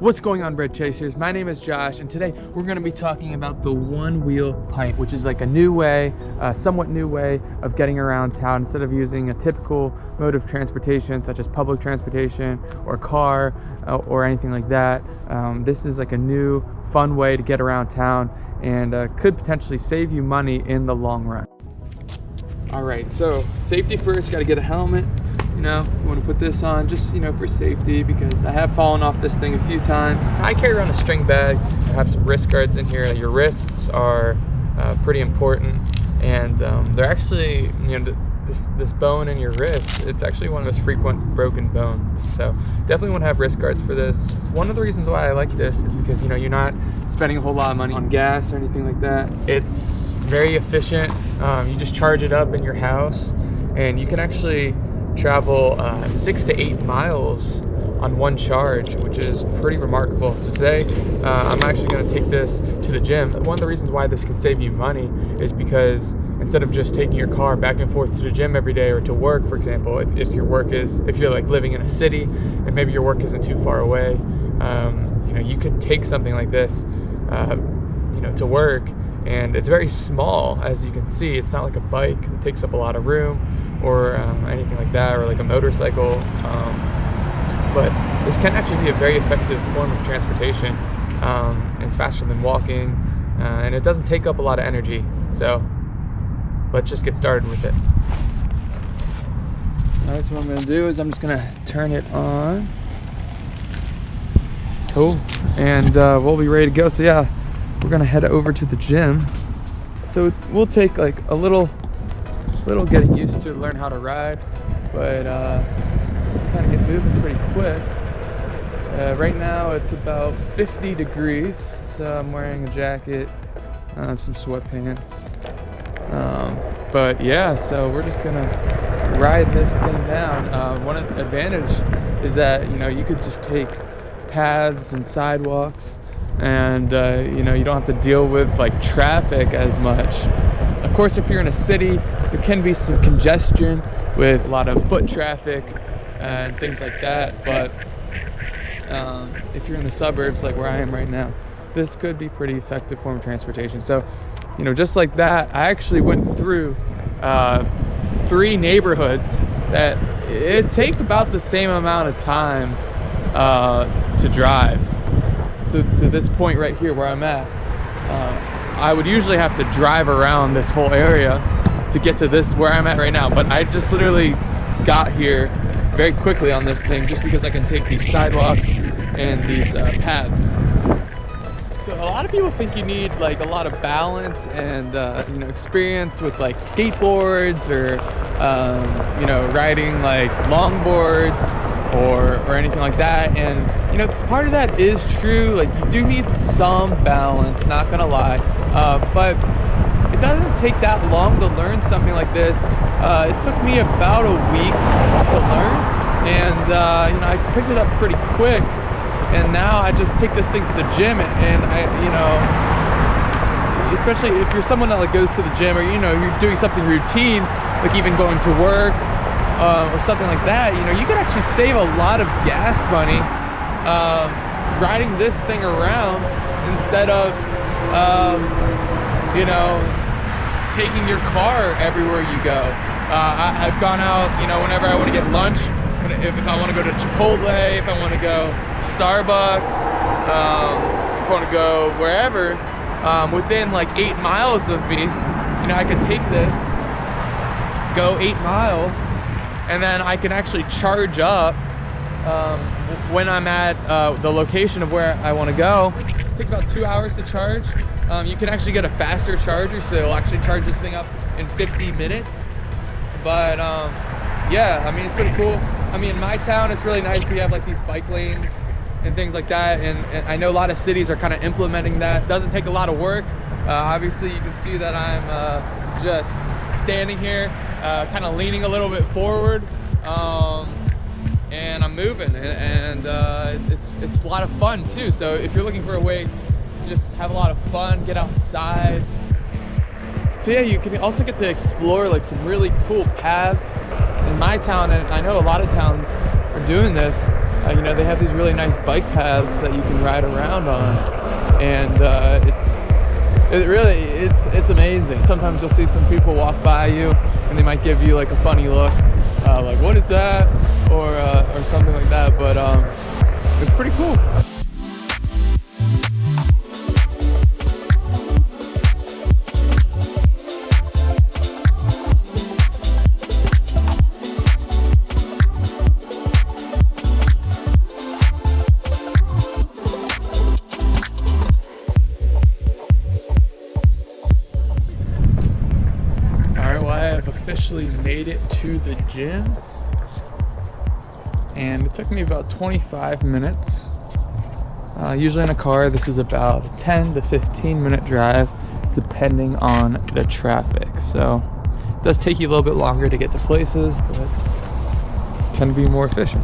What's going on, Bread Chasers? My name is Josh, and today we're going to be talking about the Onewheel Pint, which is like a new way, somewhat new way of getting around town. Instead of using a typical mode of transportation, such as public transportation or car or anything like that, this is like a new, fun way to get around town and could potentially save you money in the long run. All right, so safety first, got to get a helmet. You know, you want to put this on just, you know, for safety, because I have fallen off this thing a few times. I carry around a string bag. I have some wrist guards in here. Your wrists are pretty important, and they're actually, you know, this bone in your wrist, it's actually one of the most frequent broken bones. So definitely want to have wrist guards for this. One of the reasons why I like this is because, you know, you're not spending a whole lot of money on gas or anything like that. It's very efficient. You just charge it up in your house, and you can actually travel 6 to 8 miles on one charge, which is pretty remarkable. So today I'm actually going to take this to the gym. One of the reasons why this can save you money is because instead of just taking your car back and forth to the gym every day or to work, for example, if you're like living in a city and maybe your work isn't too far away, you know, you could take something like this you know, to work, and it's very small. As you can see, it's not like a bike that takes up a lot of room or anything like that, or like a motorcycle, but this can actually be a very effective form of transportation. It's faster than walking, and it doesn't take up a lot of energy, so let's just get started with it. All right, so what I'm gonna do is I'm just gonna turn it on. Cool, and we'll be ready to go. So yeah, we're gonna head over to the gym. So we'll take like a little getting used to learn how to ride, but kind of get moving pretty quick. Right now it's about 50 degrees, so I'm wearing a jacket, some sweatpants, but yeah, so we're just gonna ride this thing down. One advantage is that, you know, you could just take paths and sidewalks, and you know, you don't have to deal with like traffic as much. Of course, if you're in a city, there can be some congestion with a lot of foot traffic and things like that, but if you're in the suburbs like where I am right now, this could be pretty effective form of transportation. So, you know, just like that, I actually went through 3 neighborhoods that it take about the same amount of time to drive to this point right here where I'm at. I would usually have to drive around this whole area to get to this where I'm at right now, but I just literally got here very quickly on this thing just because I can take these sidewalks and these paths. So a lot of people think you need like a lot of balance and you know, experience with like skateboards or you know, riding like longboards or anything like that, and you know, part of that is true. Like, you do need some balance, not gonna lie, but it doesn't take that long to learn something like this. It took me about a week to learn, and you know, I picked it up pretty quick, and now I just take this thing to the gym, and I, you know, especially if you're someone that like goes to the gym, or you know, you're doing something routine, like even going to work or something like that, you know, you can actually save a lot of gas money riding this thing around instead of you know, taking your car everywhere you go. I've gone out, you know, whenever I want to get lunch, if I want to go to Chipotle, if I want to go Starbucks, if I want to go wherever, within like 8 miles of me, you know, I can take this, go 8 miles, and then I can actually charge up when I'm at the location of where I want to go. It takes about 2 hours to charge. You can actually get a faster charger, so it'll actually charge this thing up in 50 minutes. But yeah, I mean, it's pretty cool. I mean, in my town, it's really nice. We have like these bike lanes and things like that, and I know a lot of cities are kind of implementing that. It doesn't take a lot of work. Obviously, you can see that I'm just standing here, kind of leaning a little bit forward, and I'm moving, and it's a lot of fun too. So if you're looking for a way to just have a lot of fun, get outside. So yeah, you can also get to explore like some really cool paths in my town, and I know a lot of towns are doing this, you know, they have these really nice bike paths that you can ride around on, and it's amazing. Sometimes you'll see some people walk by you and they might give you like a funny look, like what is that, or something like that, but it's pretty cool. Officially made it to the gym, and it took me about 25 minutes. Usually in a car this is about a 10 to 15 minute drive depending on the traffic, so it does take you a little bit longer to get to places, but can be more efficient.